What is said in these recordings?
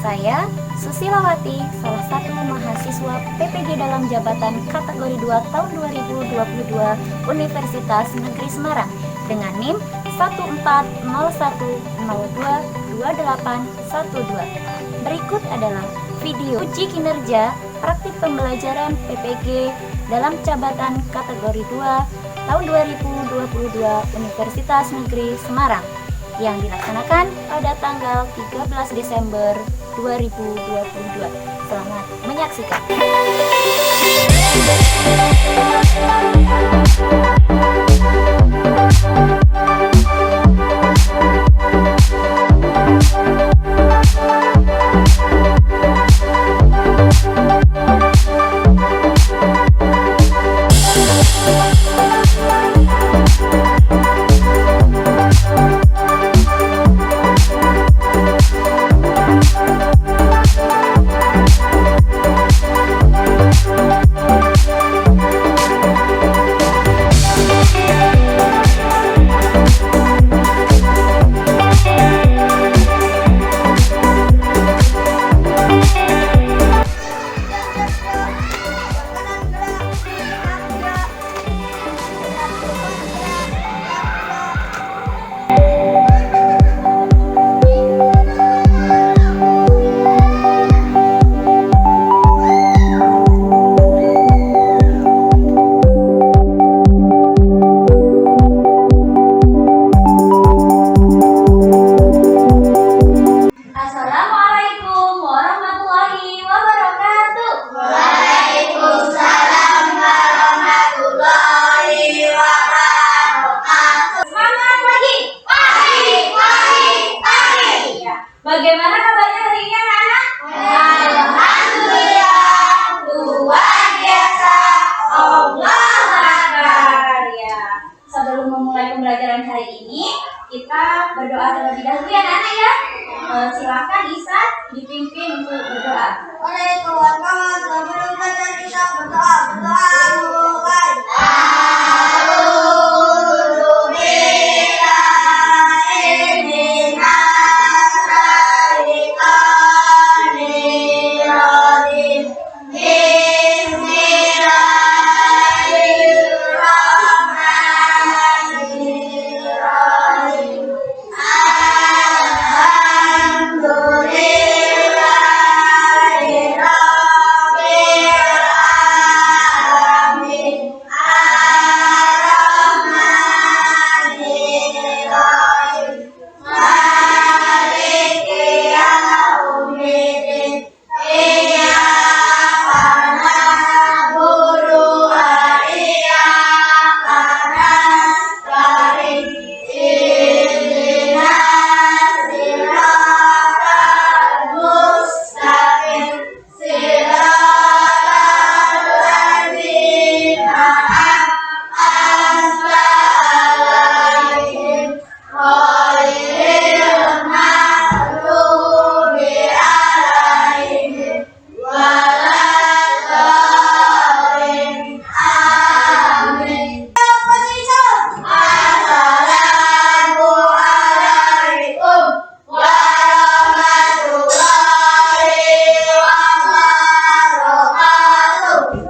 Saya, Susilawati, salah satu mahasiswa PPG dalam jabatan kategori 2 tahun 2022 Universitas Negeri Semarang dengan NIM 14010222812. Berikut adalah video uji kinerja praktik pembelajaran PPG dalam jabatan kategori 2 tahun 2022 Universitas Negeri Semarang yang dilaksanakan pada tanggal 13 Desember 2022. Selamat menyaksikan. Bagaimana kabarnya hari ini anak-anak? Alhamdulillah, luar biasa, Allah Akbar. Ya. Sebelum memulai pembelajaran hari ini, kita berdoa terlebih dahulu ya anak-anak ya. Silakan Isa dipimpin untuk berdoa. Oleh kawan-kawan, sebelum kita berdoa mulai.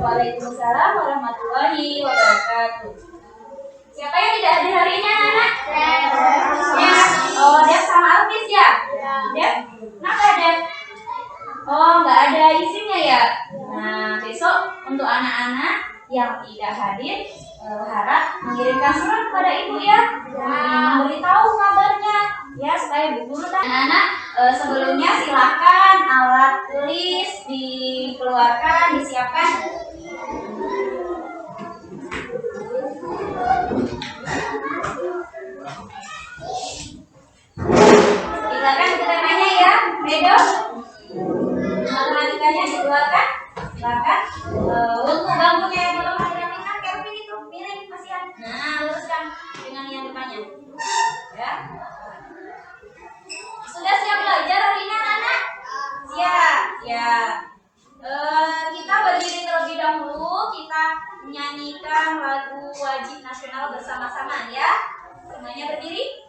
Waalaikumsalam warahmatullahi wabarakatuh. Siapa yang tidak hadir hari ini anak-anak? Ya. Oh, Dev sama Alvis ya? Dev? Kenapa Dev? Oh, nggak ada isinya ya? Nah, besok untuk anak-anak yang tidak hadir, harap mengirimkan surat kepada ibu ya. Memberitahu kabarnya ya supaya ibu guru tahu. Anak-anak, sebelumnya silakan alat tulis dikeluarkan, disiapkan. Silakan ke temanya ya, Medo. Matematikanya dikeluarkan. Silakan. Untuk bangkunya yang belum ada rapikan, Kelvin itu miring kasihan. Nah, luruskan dengan yang depannya. Ya. Sudah siap belajar hari ini anak-anak? Siap. Ya. Kita berdiri terlebih dahulu. Kita menyanyikan lagu wajib nasional bersama-sama ya. Semuanya berdiri.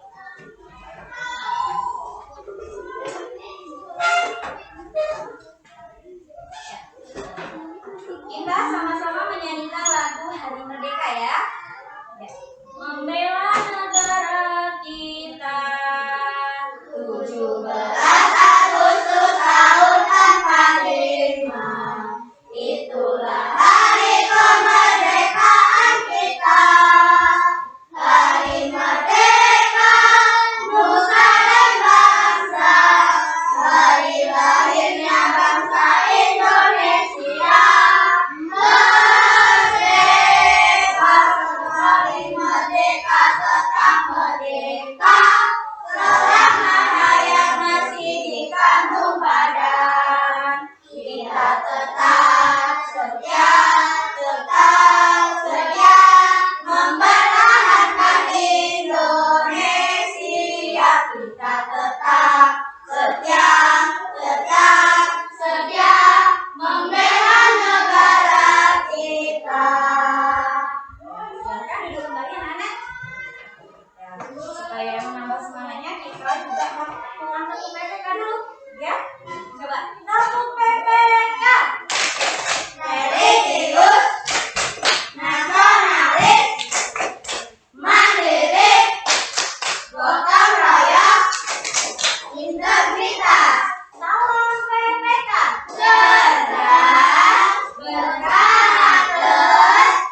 tetap setia, tetap setia mempertahankan Indonesia. Kita tetap setia, tetap setia membela negara kita. Silakan duduk kembali anak-anak. Ya, supaya menambah semangatnya kita juga mengangkat UPPK dulu, ya. Coba tepuk PPK. Religius, nasionalis, mandiri, gotong royong, integritas. Salam PPK. Cerdas, berkarakter,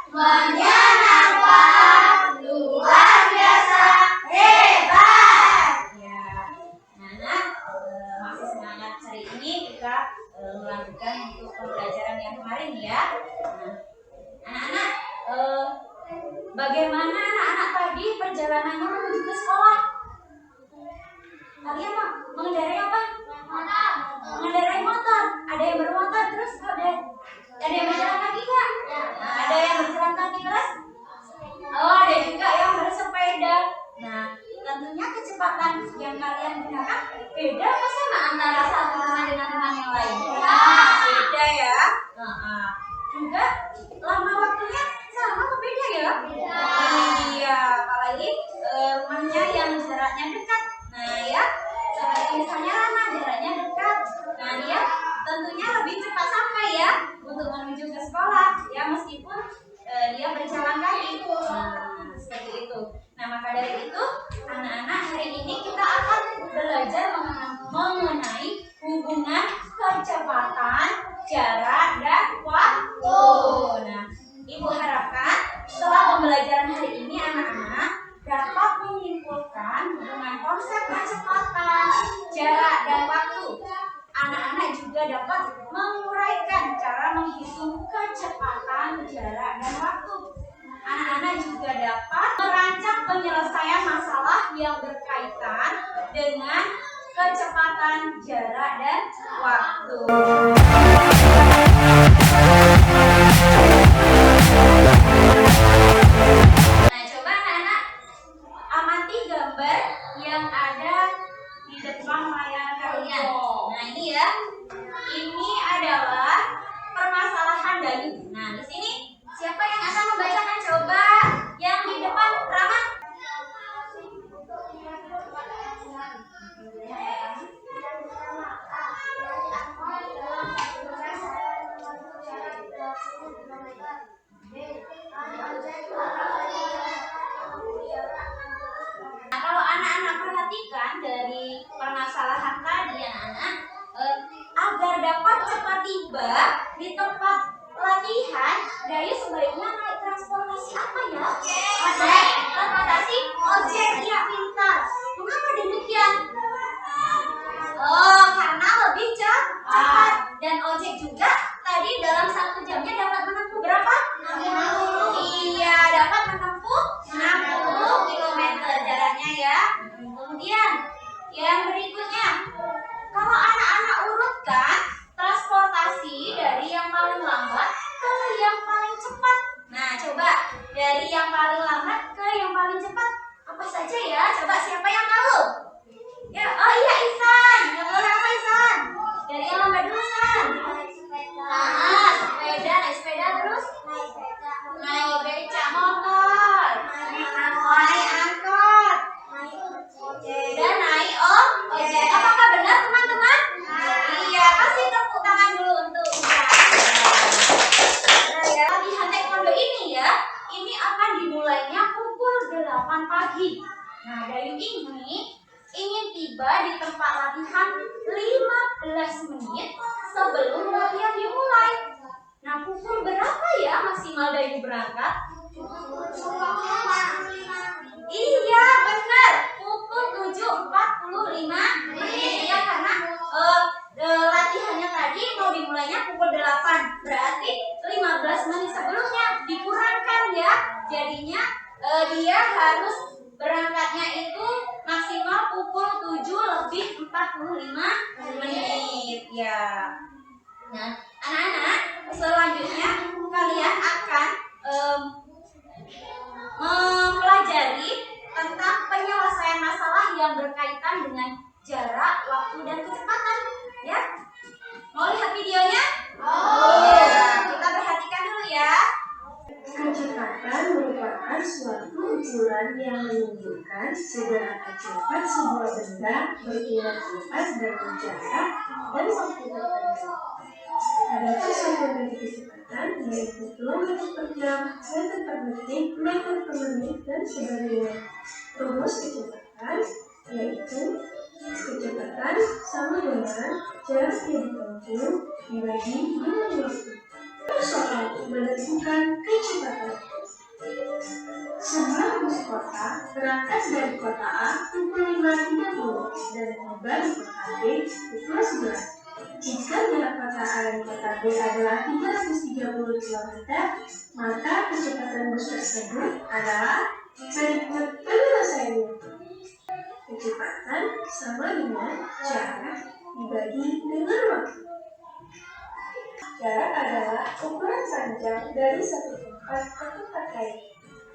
menyenangkan, luar biasa, hebat. Ya, anak-anak masih semangat hari ini kita melanjutkan untuk pembelajaran yang kemarin ya. Nah, anak-anak bagaimana anak-anak tadi perjalanannya menuju ke sekolah? Kalian mengendarai apa? Mengendarai motor. Ada yang bermotor terus ada yang berjalan kaki nggak? Ada yang berjalan kaki terus? Oh, ada juga yang bersepeda. Nah, tentunya kecepatan yang kalian gunakan beda apa sama antara satu teman dengan teman yang lain? Beda ya. Juga lama waktunya sama atau beda ya? Iya, apalagi rumahnya yang jaraknya dekat. Nah ya, seperti misalnya Rama jaraknya dekat. Nah dia tentunya lebih cepat sampai ya untuk menuju ke sekolah ya, meskipun dia berjalan kaki. Nah, seperti itu. Nah maka dari itu anak-anak hari ini kita akan belajar mengenai hubungan kecepatan, jarak, dan waktu. Nah, Ibu harapkan setelah pembelajaran hari ini anak-anak dapat menyimpulkan hubungan konsep kecepatan, jarak, dan waktu. Anak-anak juga dapat menguraikan cara menghitung kecepatan, jarak, dan waktu. Anak-anak juga dapat merancang penyelesaian masalah yang berkaitan dengan kecepatan, jarak, dan waktu. Nah, coba anak-anak amati gambar yang ada di depan layar kalian. Nah, ini ya. Ini adalah permasalahan Dayu. Nah, di sini siapa yang akan membacakan? Coba yang di depan, Rama. Nah, kalau anak-anak perhatikan dari permasalahan tadi anak-anak, agar dapat cepat tiba di tempat latihan, Dayu sebaiknya naik transportasi apa ya? Naik transportasi ojek, ya pintar. Mengapa demikian? Oh, karena lebih cepat. Dan ojek juga tadi dalam 1 jamnya dapat menempuh berapa? 60. Iya, dapat menempuh 60 km jaraknya ya. Kemudian yang berikutnya, kalau anak-anak urutkan transportasi dari yang paling lambat ke yang paling cepat. Nah, coba dari yang paling lambat ke yang paling cepat apa saja ya? Coba siapa yang tahu? Ya, oh iya Isan. Yang boleh apa Isan? Dari yang lambat dulu Isan. Sepeda, naik sepeda terus? Naik beca motor. Naik angkot. Dan naik ojek. Apakah benar teman-teman? Iya, kasih tepuk tangan dulu untuk latihan taekwondo ini ya. Ini akan dimulainya pukul 8 pagi. Nah, Dayu ini ingin tiba di tempat latihan 15 menit sebelum latihan dimulai. Nah, pukul berapa ya maksimal Dayu berangkat? Iya, benar. Pukul 7.45 menit ya, karena latihannya tadi mau dimulainya pukul 8. Berarti 15 menit sebelumnya dikurangkan ya. Jadinya dia harus berangkatnya itu maksimal pukul 7.45 menit ya. Nah, anak-anak selanjutnya kalian akan mempelajari tentang penyelesaian masalah yang berkaitan dengan jarak, waktu, dan kecepatan. Ya, mau lihat videonya? Ya, kita perhatikan dulu ya. Kecepatan merupakan suatu ukuran yang menunjukkan seberapa cepat sebuah benda bergerak cepat dari jarak dan waktu tertentu. Ada satuan dari kecepatan yaitu kilometer per jam, meter per detik, meter per menit, dan sebagainya. Rumus kecepatan yaitu kecepatan sama dengan jarak yang ditempuh dibagi dengan waktu. Soal menentukan kecepatan. Sebuah bus kota berangkat dari kota A pukul 5.30 dan tiba di kota B pukul 11. Jika jarak kota A dan kota B adalah 330 km, maka kecepatan bus tersebut adalah berikut penyelesaiannya. Kecepatan sama dengan jarak dibagi dengan waktu. Jarak adalah ukuran panjang dari satu tempat ke tempat lain.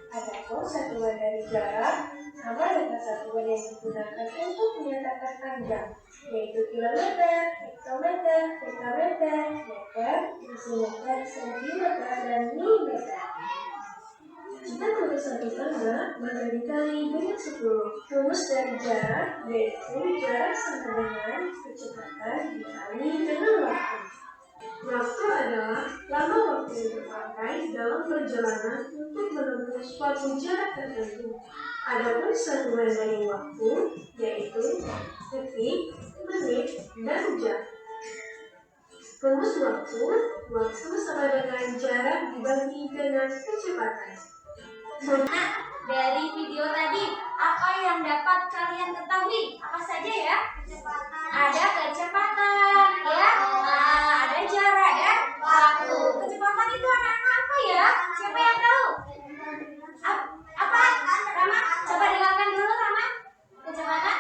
Adapun satuan dari jarak sama dengan satuan yang digunakan untuk menyatakan panjang, yaitu kilometer, hektometer, dekameter, meter, desimeter, sentimeter, dan milimeter. Jika tulis satu tangga, maka dikali dengan 10. Rumus dari jarak yaitu jarak sama dengan kecepatan dikali dengan waktu. Waktu adalah lama waktu yang dipakai dalam perjalanan untuk menempuh suatu jarak tertentu. Adapun satuan dari waktu yaitu detik, menit, dan jam. Rumus waktu sama dengan jarak dibagi dengan kecepatan. Nah, dari video tadi, apa yang dapat kalian ketahui? Apa saja ya? Ada kecepatan, ya. Nah, ada jarak dan waktu. Kecepatan itu anak-anak apa ya? Siapa yang tahu? Apa? Rama? Coba dengarkan dulu, Rama. Kecepatan?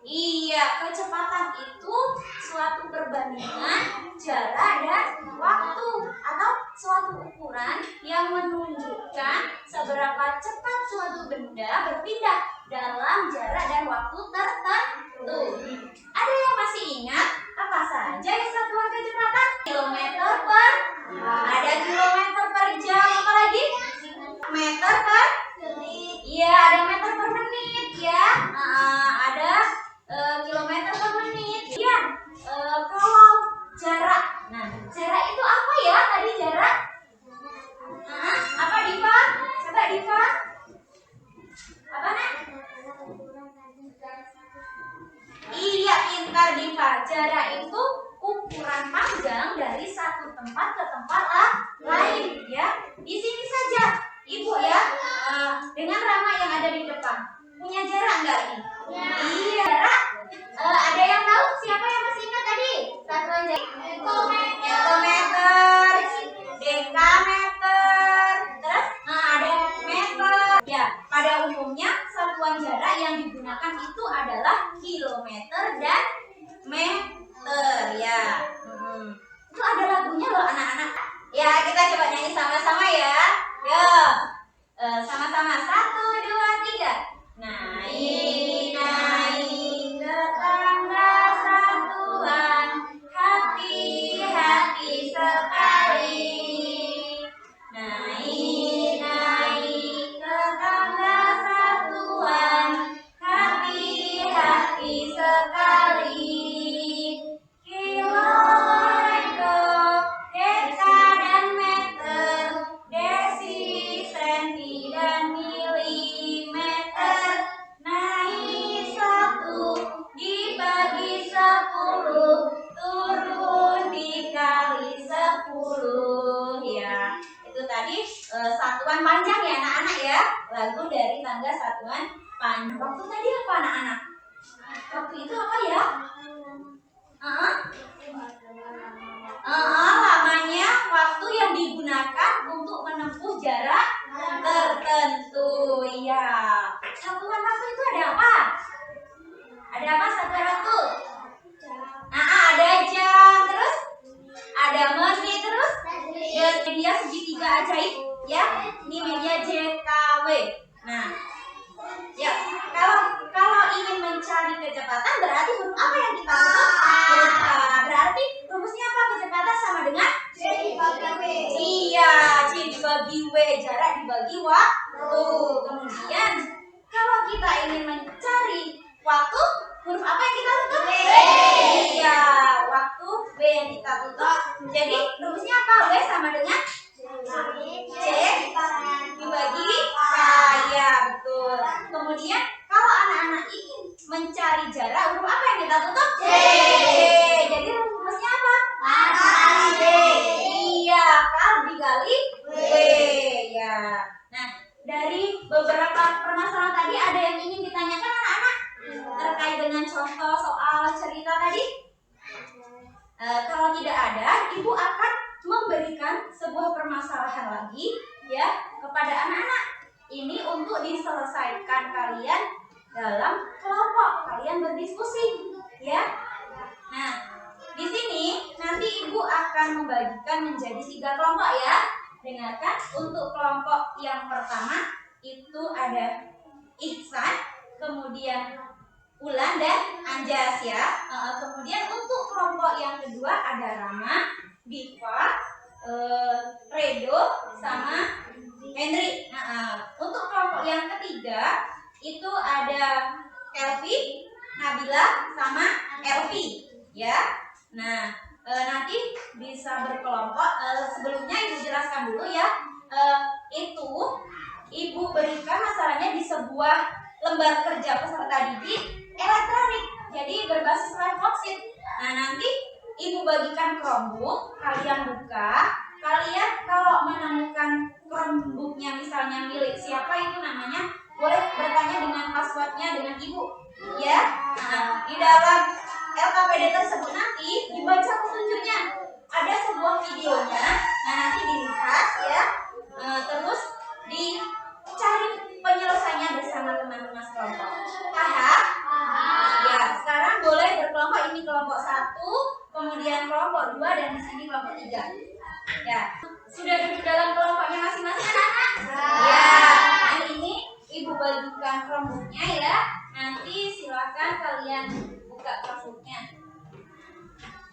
Iya, kecepatan itu suatu perbandingan jarak dan waktu atau suatu ukuran yang menunjukkan seberapa cepat suatu benda berpindah dalam jarak dan waktu tertentu. Ada yang masih ingat apa saja ya satuan kecepatan? Kilometer per, ada kilometer per jam, apa lagi? Meter per, iya ada meter per menit ya. Ada kilometer per menit. Ya, kalau jarak. Nah, jarak itu apa ya tadi jarak? Apa Diva? Coba Diva. Apa nak? Iya, pintar Diva. Jarak itu ukuran panjang dari satu tempat ke tempat lain ya. Di sini saja Ibu ya, dengan Rama yang ada di depan. Punya jarak enggak ini? Ya. Iya, jarak. Ada yang tahu siapa yang masih ingat tadi? Satuan jarak. Hektometer, dekameter, terus ada meter. Ya, pada umumnya satuan jarak yang digunakan itu adalah kilometer dan meter ya. Itu ada lagunya loh anak-anak. Ya, kita coba nyanyi sama-sama ya. Yo, sama-sama 1, 2, 3. Naik ke tangga satuan, hati-hati sekali. Naik ke tangga satuan, hati-hati sekali. Kilometer, deka dan meter, desi, senti, dan milimeter. Naik 1, dibagi 10, turun dikali 10 ya. Itu tadi satuan panjang ya anak-anak ya. Lagu dari tangga satuan panjang. Waktu tadi apa anak-anak? Waktu itu apa ya? Lamanya waktu yang digunakan untuk menempuh jarak tertentu ya. Satuan waktu itu ada apa? Ada apa satuan waktu? Ada jam, terus kita tutup. Jadi rumusnya apa? W sama dengan C dibagi K, ya betul. Kemudian kalau anak-anak ingin mencari jarak, huruf apa yang kita tutup? C. Jadi rumusnya apa? A kali B. Iya, K dikali B. Ya. Nah, dari beberapa permasalahan tadi ada yang ingin ditanyakan anak-anak terkait dengan contoh soal cerita tadi? Kalau tidak ada, ibu akan memberikan sebuah permasalahan lagi ya kepada anak-anak. Ini untuk diselesaikan kalian dalam kelompok, kalian berdiskusi ya. Nah, di sini nanti ibu akan membagikan menjadi 3 kelompok ya. Dengarkan, untuk kelompok yang pertama itu ada Ihsan, kemudian Ulan dan Anjas ya. Kemudian untuk kelompok yang kedua ada Rama, Diva, Redo sama Henry. Untuk kelompok yang ketiga itu ada Elvi, Nabila sama Elvi ya. Nah, nanti bisa berkelompok. Sebelumnya ibu jelaskan dulu ya. Itu ibu berikan masalahnya di sebuah lembar kerja peserta didik elektronik, jadi berbasis Lifeboxit. Nah, nanti ibu bagikan Chromebook, kalian buka. Kalian kalau menemukan Chromebooknya misalnya milik siapa itu namanya, boleh bertanya dengan passwordnya dengan ibu ya. Nah, di dalam LKPD tersebut nanti dibaca petunjuknya, ada sebuah videonya. Nah, nanti dilihat ya. Terus dicari penyelesaiannya bersama teman-teman sekelompok. Paham? Ya, sekarang boleh berkelompok. Ini kelompok 1, kemudian kelompok 2, dan di sini kelompok 3. Ya, sudah duduk dalam kelompoknya masing-masing anak-anak? Ya, nah ini ibu bagikan Chromebooknya ya. Nanti silakan kalian buka Chromebooknya.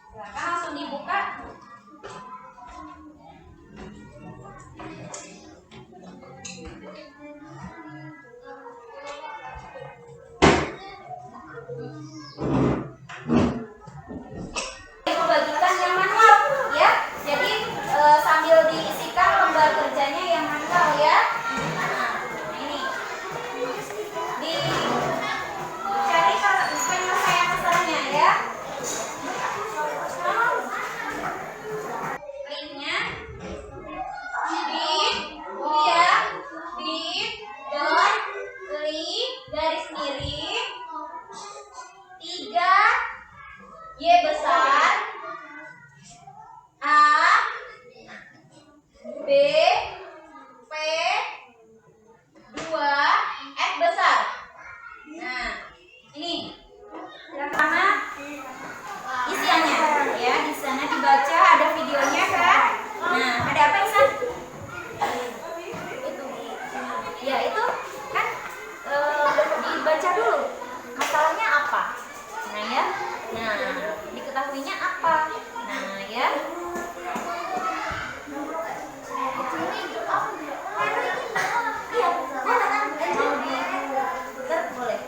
Silakan langsung dibuka. Ibu bagikan yang manual ya. Jadi sambil diisikan lembar kerjanya yang manual ya. Nah, ini dicari penyelesaian masalahnya ya. Linknya garis miring 3 Y besar A B P 2 F besar. Nah, ini pertama isiannya ya, di sana dibaca, ada videonya kan. Nah, ada apa Isan? Itu ya, itu kan dibaca dulu masalahnya apa. Nah ya, nah diketahuinya apa. Nah ya, iya, mau diputar boleh.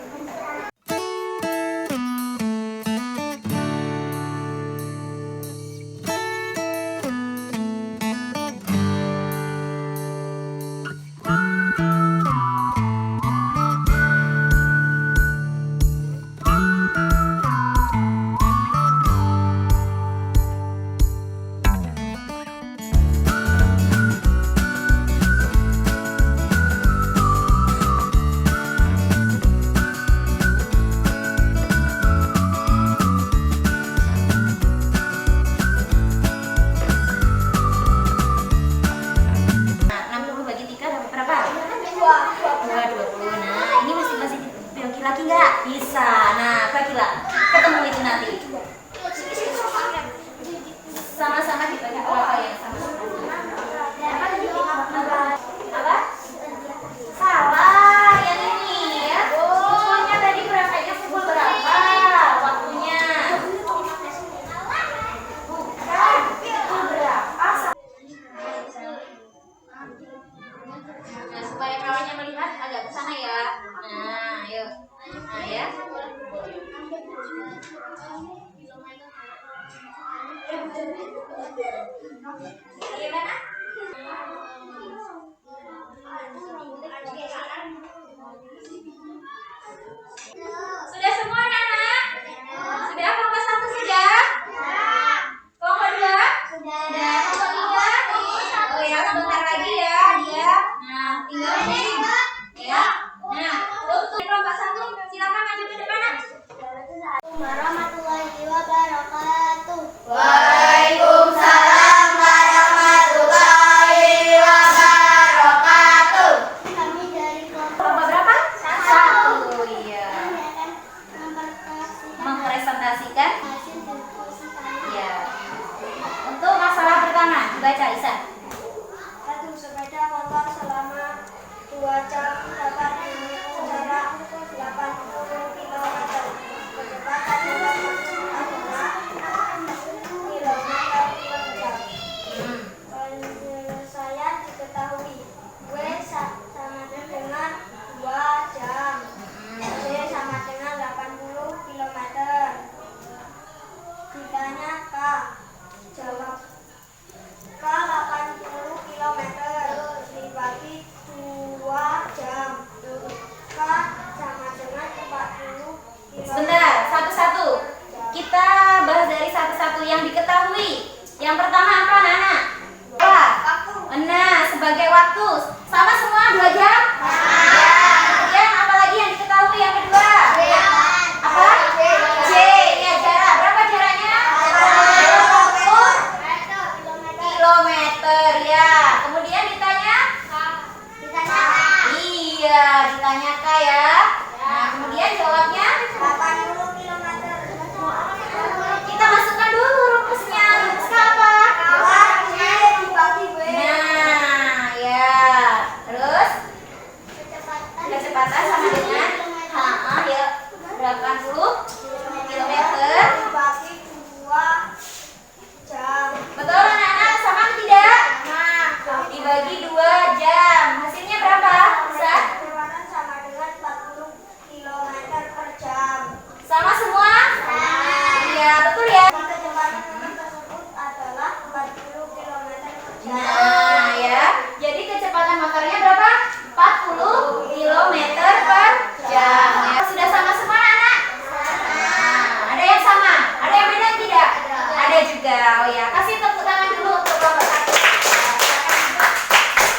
Lagi nggak? Bisa. Nah, bagi lah. Ketemu itu nanti. Sama-sama dibagi berapa ya? Apa? Salah. Yang ini ya. Pukulnya tadi berapa? Pukul berapa? Waktunya. Bukan. Pukul berapa? Nah, supaya kawannya melihat agak ke sana ya. Nah, yuk. Nah ya. Bagaimana? Sudah semua anak-anak? Sudah kelompok 1 sudah? Kelompok 2? Sudah. Kelompok 3? Oh ya, sebentar lagi ya dia. Nah, tinggal ini. Ya. Nah, untuk kelompok 1 silakan maju ke depan. Warahmatullahi wabarakatuh. Waalaikumsalam warahmatullahi wabarakatuh. Kami dari kelompok Kelompok berapa? 1. Iya. kami akan mempresentasikan Mempresentasikan. hasil diskusi kami. Ya. Untuk masalah pertama, dibaca Isa. Satu, sepeda motor selama 2 jam dapat menempuh jarak 80 km. Kecepatan jalan adalah 10 km per jam. Penyelesaian diketahui. W sama dengan 2 jam. C sama dengan 80 km. Ditanya K. Jawab. K 80 km dibagi 2 jam. K sama dengan 40 km. Sebentar, satu-satu. Kita bahas dari satu-satu yang diketahui. Yang pertama apa, Nana? Apa? Nah, sebagai waktu. Sama semua 2 jam? Ya. Kemudian apa lagi yang diketahui yang kedua? Apa? J. Ya, jarak. Berapa jaraknya? 80 kilometer. Ya. Kemudian ditanya? Iya, ditanya K ya. Nah, kemudian jawabnya? 80 km. Kita masukkan dulu rumusnya. Rumusnya apa? C dibagi W. Nah, ya. Terus kecepatan sama dengan ya 80 kilometer. Dibagi 2 jam. Betul anak-anak, sama atau tidak? Dibagi 2 jam. Hasilnya berapa? Bisa? Kecepatan sama dengan 40 km per jam. Sama semua? Iya, betul ya. Kecepatan motor tersebut adalah 40 km per jam. Nah, ya. Jadi kecepatan motornya berapa? 40 km per jam. Ya. Sudah sama semua anak? Nah, ada yang sama? Ada yang beda tidak? Ada juga. Oh ya, kasih tepuk tangan dulu untuk kelompok 1.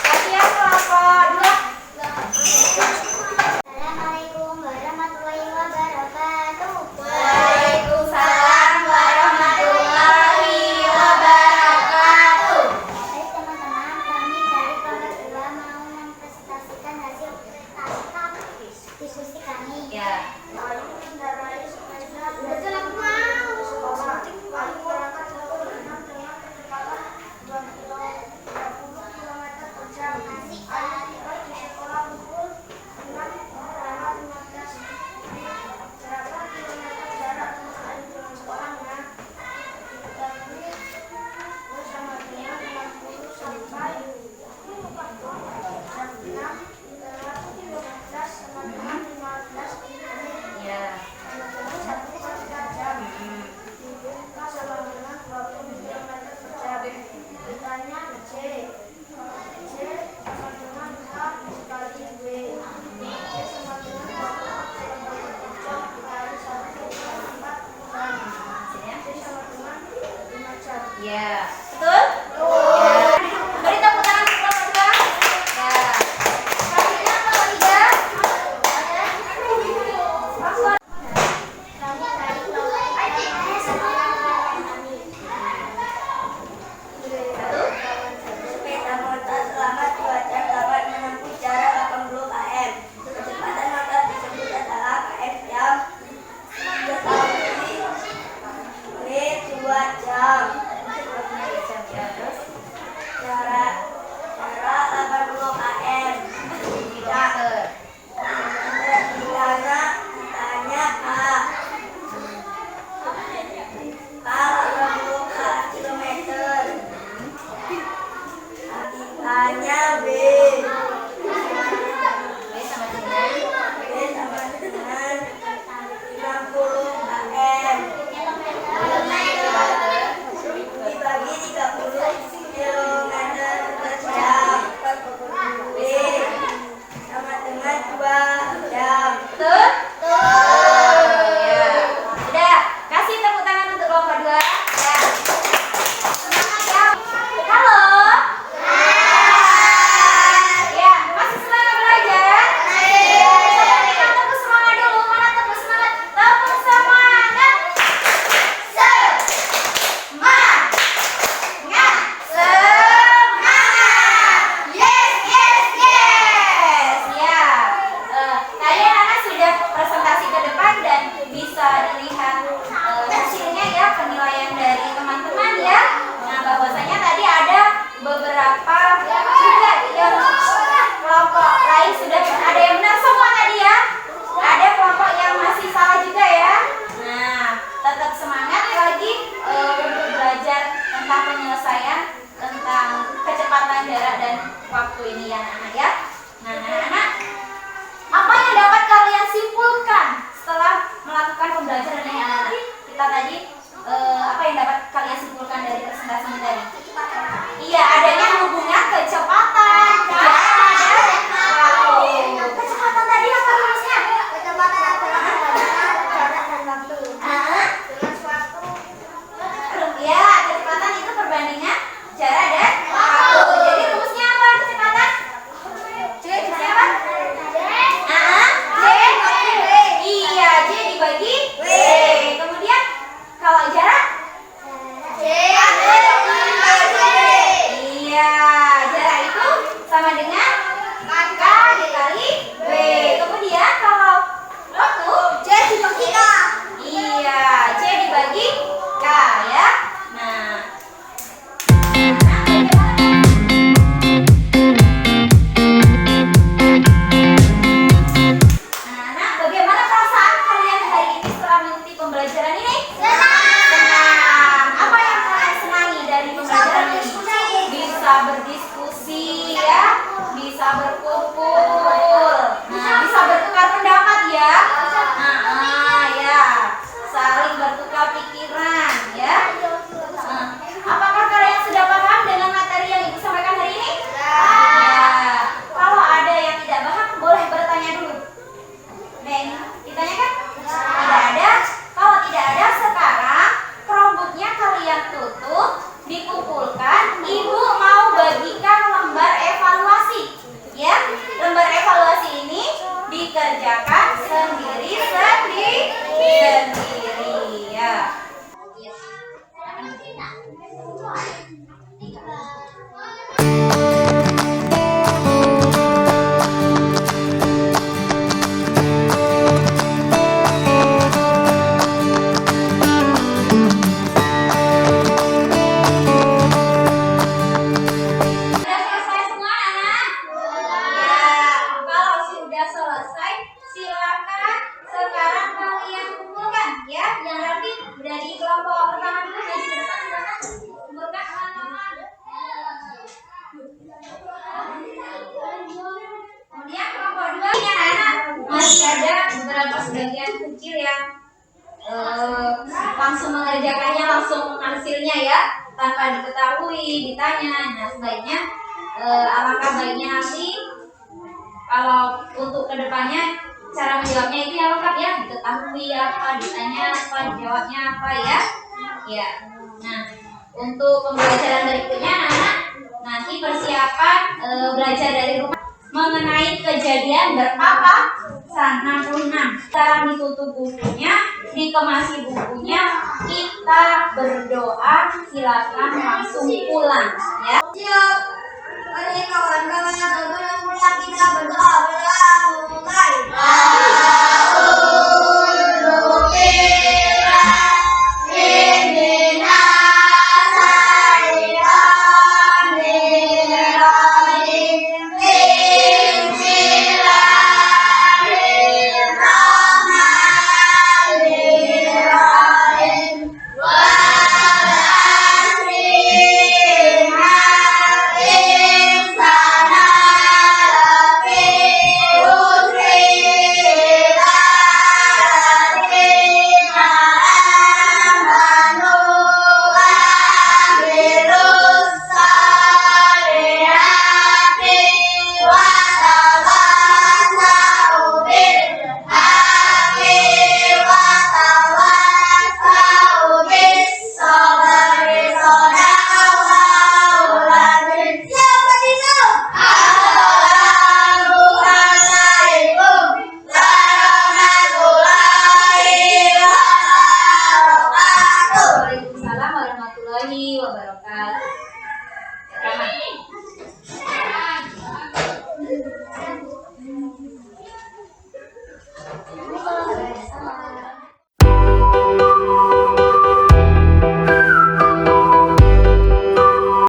Kasih ya kelompok 2. Assalamualaikum warahmatullahi wabarakatuh. Waalaikumsalam warahmatullahi wabarakatuh. Baik teman-teman, kami dari kelompok 2 mau mempresentasikan hasil diskusi kami. Ya. Betul aku mau. Masyarakat satu dengan kecepatan 20 km per jam. Asik kan? Di sekolah pukul 6:15. Berapa kilometer jarak dari pulang sekolahnya? 3 menit. Sama dengan 60 sampai jam 6. 15 sama dengan 15 menit. Ya. Sama dengan 1 jam. Dibuka sama dengan 20 km per jam. Ditanya C. C sama dengan K dikali W. C sama dengan 20 km per jam dikali 1,4 jam. C sama dengan 5 jam. Ya. Betul? Ya. Beri tepuk tangan untuk kelompok 2. Ya. Selanjutnya kelompok 3. Kami dari kelompok 3 sepeda motor selama 2 jam dapat menempuh jarak 80 km. Kecepatan motor tersebut adalah km jam. Diketahui W 2 jam. Sudah selesai semua anak? Ya, kalau sudah selesai, silakan sekarang kalian kumpulkan ya. Yang rapi dari kelompok pertama dulu di depan silakan kumpulkan. Kemudian kelompok dua ini anak masih ada beberapa sebagian kecil yang langsung mengerjakannya langsung hasilnya ya tanpa diketahui ditanya. Nah sebaiknya alangkah baiknya nanti kalau untuk kedepannya cara menjawabnya itu yang lengkap ya, diketahui apa, ditanya apa, dijawabnya apa ya. Ya. Nah untuk pembelajaran berikutnya anak nanti persiapan belajar dari rumah mengenai kejadian berapa 66. Sekarang ditutup bukunya, dikemasi bukunya, kita berdoa, silakan langsung pulang ya. Siap. Mari kawan-kawan sebelum pulang kita berdoa mulai. Waalaikumsalam warahmatullahi wabarakatuh. Ramai.